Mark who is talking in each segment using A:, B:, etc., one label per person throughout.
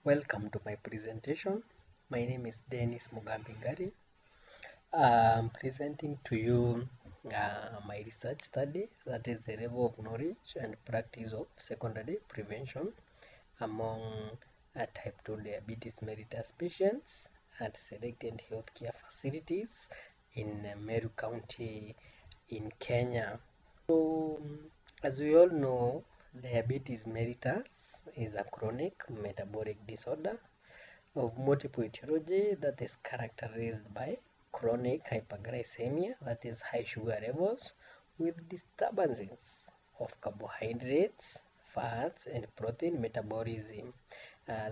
A: Welcome to my presentation. My name is Mugambi Ngari. I'm presenting to you my research study, that is the level of knowledge and practice of secondary prevention among type 2 diabetes mellitus patients at selected healthcare facilities in Meru County in Kenya. So, as we all know, diabetes mellitus is a chronic metabolic disorder of multiple etiology that is characterized by chronic hyperglycemia, that is high sugar levels, with disturbances of carbohydrates, fats, and protein metabolism.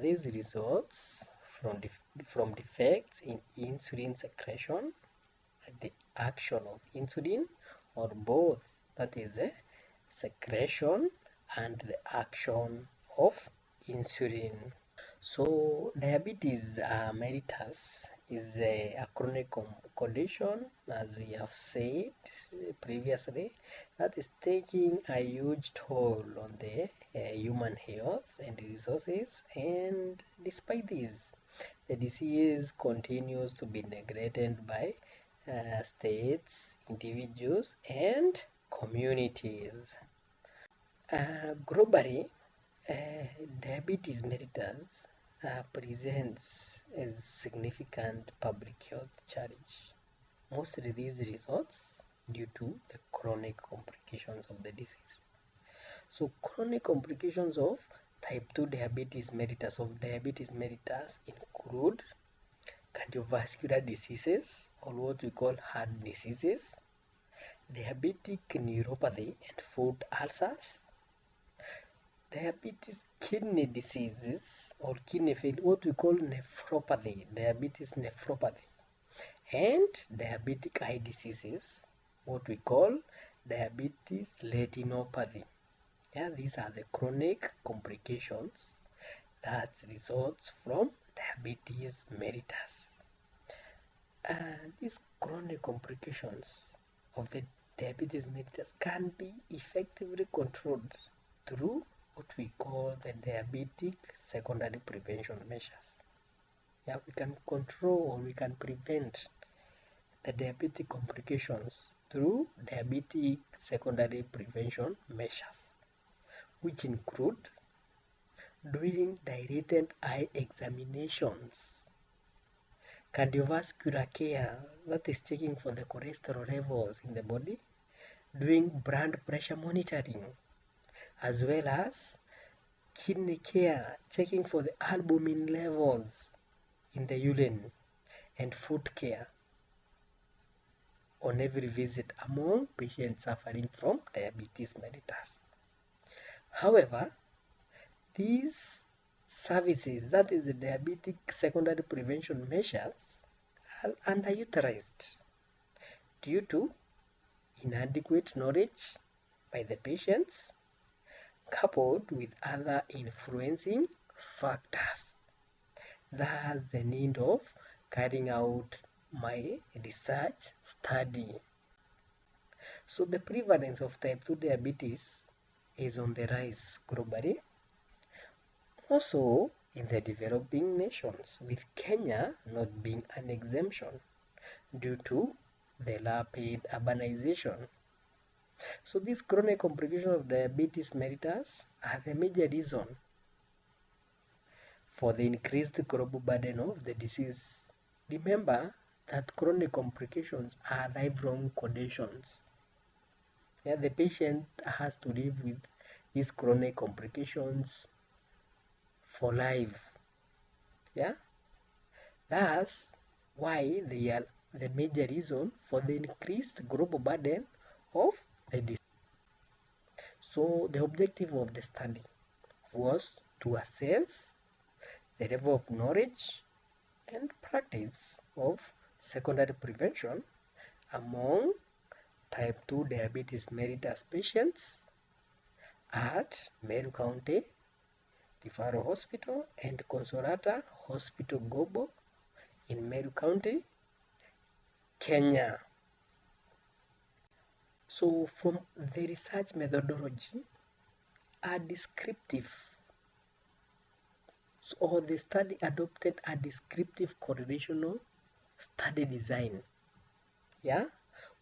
A: These results from defects in insulin secretion, the action of insulin, or both, that is a secretion and the action of insulin. So diabetes mellitus is a chronic condition, as we have said previously, that is taking a huge toll on the human health and resources, and despite this, the disease continues to be neglected by states, individuals, and communities. Globally, diabetes mellitus presents a significant public health challenge. Mostly these results due to the chronic complications of the disease. So chronic complications of type 2 diabetes mellitus include cardiovascular diseases, or what we call heart diseases, diabetic neuropathy and food ulcers, diabetes kidney diseases or kidney failure, what we call nephropathy, diabetes nephropathy, and diabetic eye diseases, what we call diabetes retinopathy. Yeah, these are the chronic complications that results from diabetes mellitus. These chronic complications of the diabetes mellitus can be effectively controlled through what we call the diabetic secondary prevention measures. Yeah, we can control or we can prevent the diabetic complications through diabetic secondary prevention measures, which include doing dilated eye examinations, cardiovascular care, that is checking for the cholesterol levels in the body, doing blood pressure monitoring, as well as kidney care, checking for the albumin levels in the urine, and food care on every visit among patients suffering from diabetes mellitus. However, these services, that is the diabetic secondary prevention measures, are underutilized due to inadequate knowledge by the patients, coupled with other influencing factors. Thus, the need of carrying out my research study. So the prevalence of type 2 diabetes is on the rise globally, also in the developing nations, with Kenya not being an exemption due to the rapid urbanization. So these chronic complications of diabetes mellitus are the major reason for the increased global burden of the disease. Remember that chronic complications are lifelong conditions. Yeah, the patient has to live with these chronic complications for life. Yeah, that's why they are the major reason for the increased global burden of the disease. So the objective of the study was to assess the level of knowledge and practice of secondary prevention among type 2 diabetes mellitus patients at Meru County Referral Hospital and Consolata Hospital Gobo in Meru County, Kenya. So from the research methodology, a descriptive or the study adopted a descriptive correlational study design,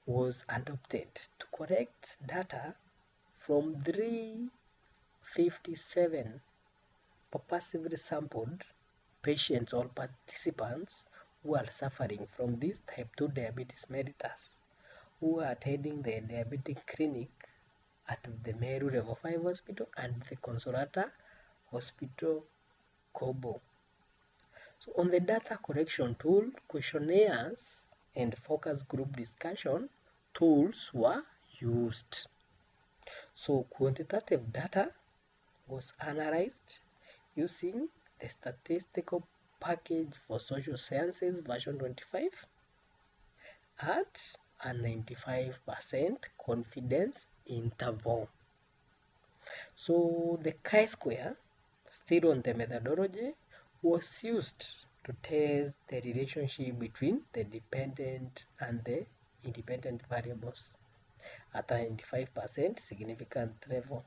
A: was adopted to collect data from 357 purposively sampled patients or participants who are suffering from this type 2 diabetes mellitus, who are attending the diabetic clinic at the Meru Level 5 Hospital and the Consolata Hospital, Kobo. So on the data collection tool, questionnaires and focus group discussion tools were used. So quantitative data was analyzed using the statistical package for social sciences version 25 at a 95% confidence interval. So the chi-square, still on the methodology, was used to test the relationship between the dependent and the independent variables at a 95% significant level.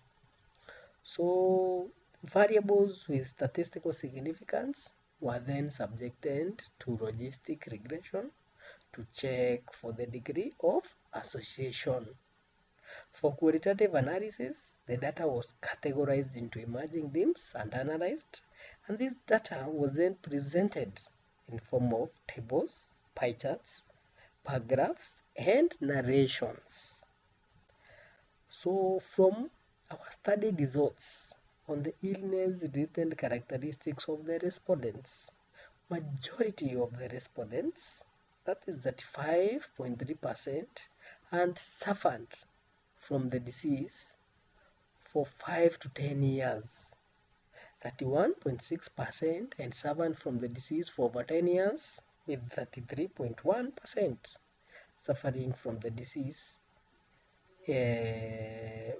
A: So variables with statistical significance were then subjected to logistic regression to check for the degree of association. For qualitative analysis, the data was categorized into emerging themes and analyzed, and this data was then presented in form of tables, pie charts, bar graphs, and narrations. So from our study results on the illness-related characteristics of the respondents, majority of the respondents, that is 35.3%, and suffered from the disease for 5 to 10 years. 31.6% and suffered from the disease for over 10 years, with 33.1% suffering from the disease in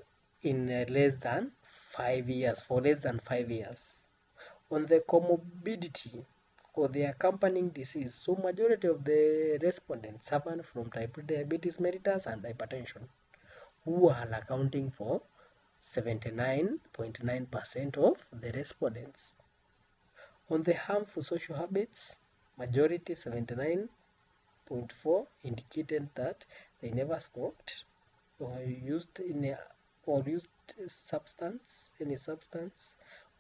A: less than 5 years, for less than 5 years. On the comorbidity or the accompanying disease, so majority of the respondents suffer from type 2 diabetes mellitus and hypertension, who are accounting for 79.9% of the respondents. On the harmful social habits, majority 79.4 indicated that they never smoked or used any substance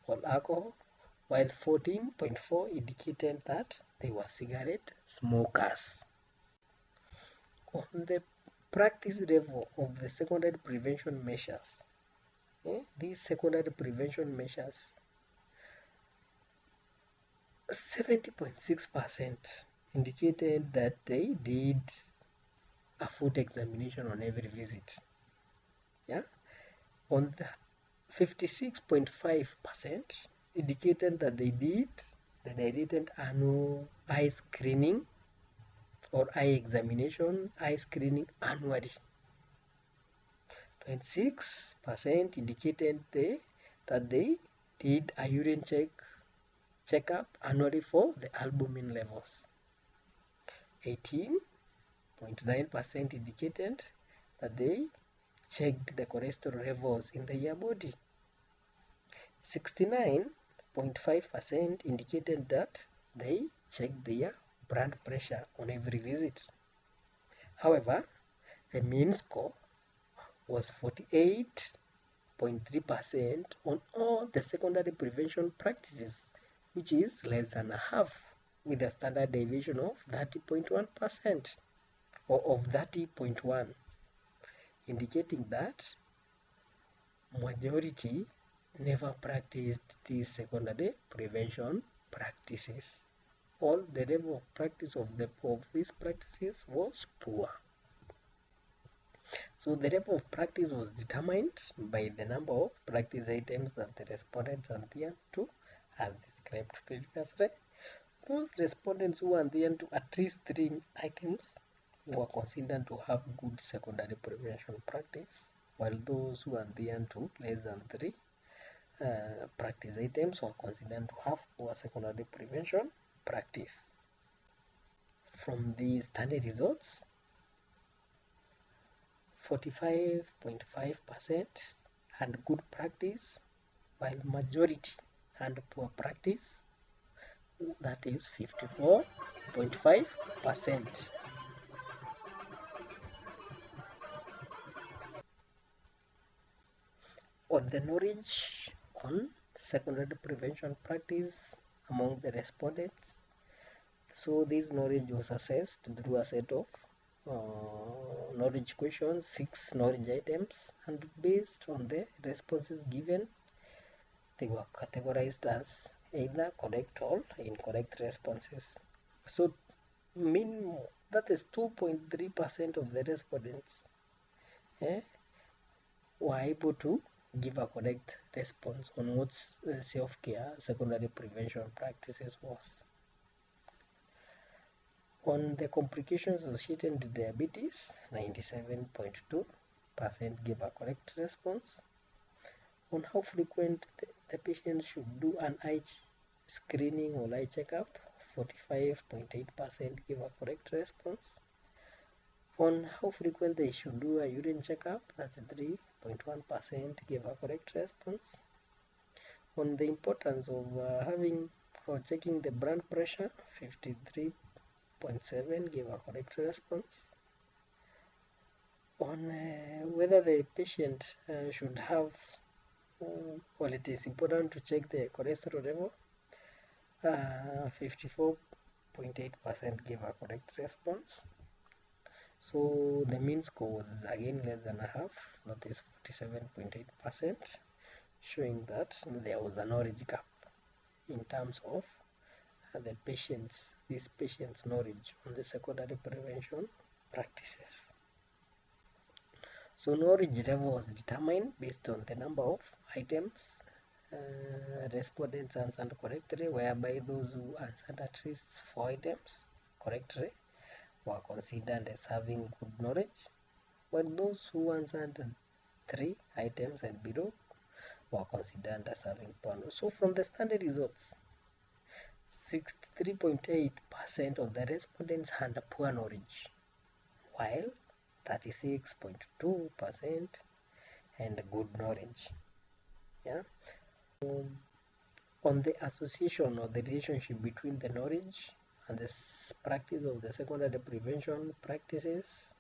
A: or alcohol, while 14.4 indicated that they were cigarette smokers. On the practice level of the secondary prevention measures, these secondary prevention measures, 70.6% indicated that they did a foot examination on every visit. On the 56.5% indicated that they did the dilated annual eye screening or eye examination, eye screening annually. 26% indicated that they did a urine checkup annually for the albumin levels. 18.9% indicated that they checked the cholesterol levels in their body. 69.5% indicated that they checked their blood pressure on every visit. However, the mean score was 48.3% on all the secondary prevention practices, which is less than a half, with a standard deviation of 30.1% or of 30.1, indicating that majority never practiced these secondary prevention practices. All the level of practice of these practices was poor. So the level of practice was determined by the number of practice items that the respondents adhered to, as described previously. Those respondents who adhered to at least 3 items were considered to have good secondary prevention practice, while those who adhered to less than 3 practice items were considered to have poor secondary prevention practice. From these study results, 45.5% had good practice, while majority had poor practice that is 54.5%. On the knowledge on secondary prevention practice among the respondents. So this knowledge was assessed through a set of knowledge questions, 6 knowledge items, and based on the responses given, they were categorized as either correct or incorrect responses. So that is 2.3% of the respondents were able to give a correct response on what self-care secondary prevention practices was. On the complications associated with diabetes, 97.2% gave a correct response. On how frequent the patient should do an eye screening or eye checkup, 45.8% gave a correct response. On how frequent they should do a urine checkup, 33.1% gave a correct response. On the importance of having or checking the blood pressure, 53.7 gave a correct response. On whether the patient should have well, it is important to check the cholesterol level, 54.8% gave a correct response. So the mean score was again less than a half, that is 47.8%, showing that there was a knowledge gap in terms of these patients' knowledge on the secondary prevention practices. So knowledge level was determined based on the number of items respondents answered correctly, whereby those who answered at least 4 items correctly were considered as having good knowledge, while those who answered 3 items and below were considered as having poor knowledge. So from the study results, 63.8% of the respondents had a poor knowledge, while 36.2% had good knowledge. Yeah. On the association or the relationship between the knowledge and the practice of the secondary prevention practices,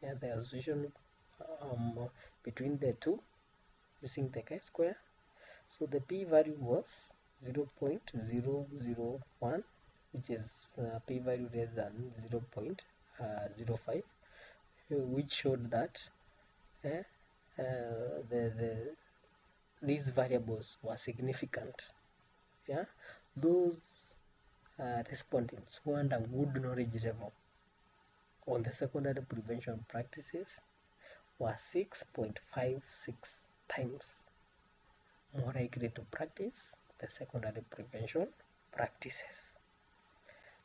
A: the association between the two using the chi-square. So the p-value was 0.001, which is p-value less than 0.05, which showed that these variables were significant. Yeah, those respondents who had a good knowledge level on the secondary prevention practices were 6.56 times more likely to practice the secondary prevention practices.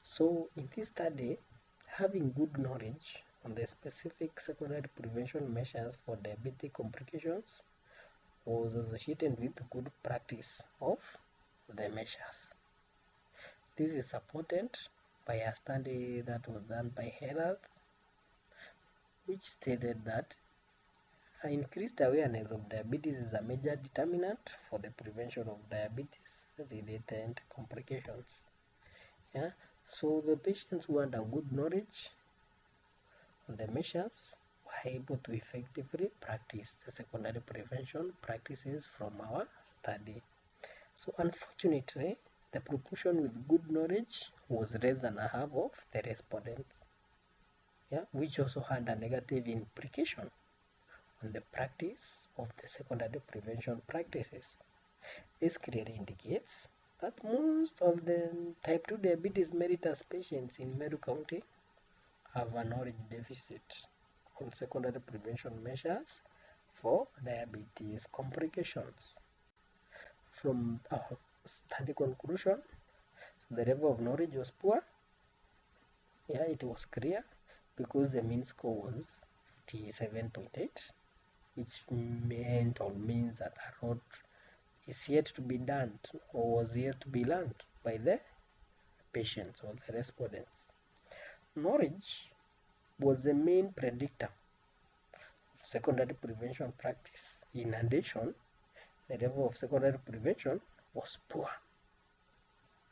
A: So in this study, having good knowledge on the specific secondary prevention measures for diabetic complications was associated with good practice of the measures. This is supported by a study that was done by Health, which stated that increased awareness of diabetes is a major determinant for the prevention of diabetes-related complications. Yeah, so the patients who had a good knowledge on the measures were able to effectively practice the secondary prevention practices from our study. So unfortunately, the proportion with good knowledge was less than a half of the respondents, which also had a negative implication on the practice of the secondary prevention practices. This clearly indicates that most of the type 2 diabetes mellitus patients in Meru County have a knowledge deficit on secondary prevention measures for diabetes complications. From our study conclusion, the level of knowledge was poor. It was clear because the mean score was 47.8, which meant or means that a lot is yet to be done or was yet to be learned by the patients or the respondents. Knowledge was the main predictor of secondary prevention practice. In addition, the level of secondary prevention was poor.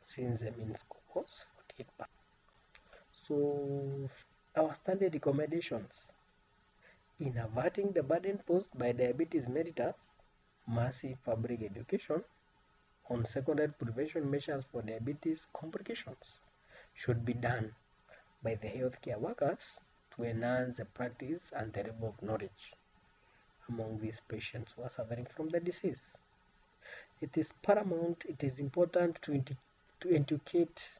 A: since the mean score was 48%. So our standard recommendations in averting the burden posed by diabetes mellitus, massive public education on secondary prevention measures for diabetes complications should be done by the healthcare workers to enhance the practice and the level of knowledge among these patients who are suffering from the disease. It is paramount, it is important to educate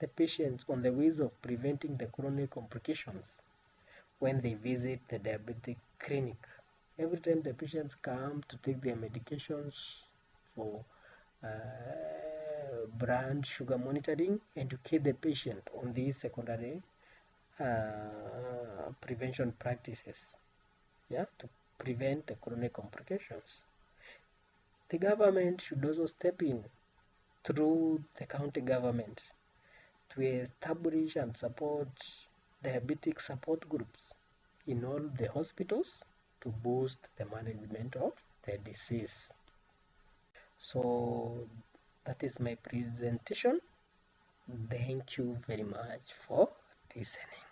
A: the patients on the ways of preventing the chronic complications when they visit the diabetic clinic. Every time the patients come to take their medications for blood sugar monitoring, educate the patient on these secondary prevention practices, to prevent the chronic complications. The government should also step in through the county government to establish and support diabetic support groups in all the hospitals to boost the management of the disease. So that is my presentation. Thank you very much for listening.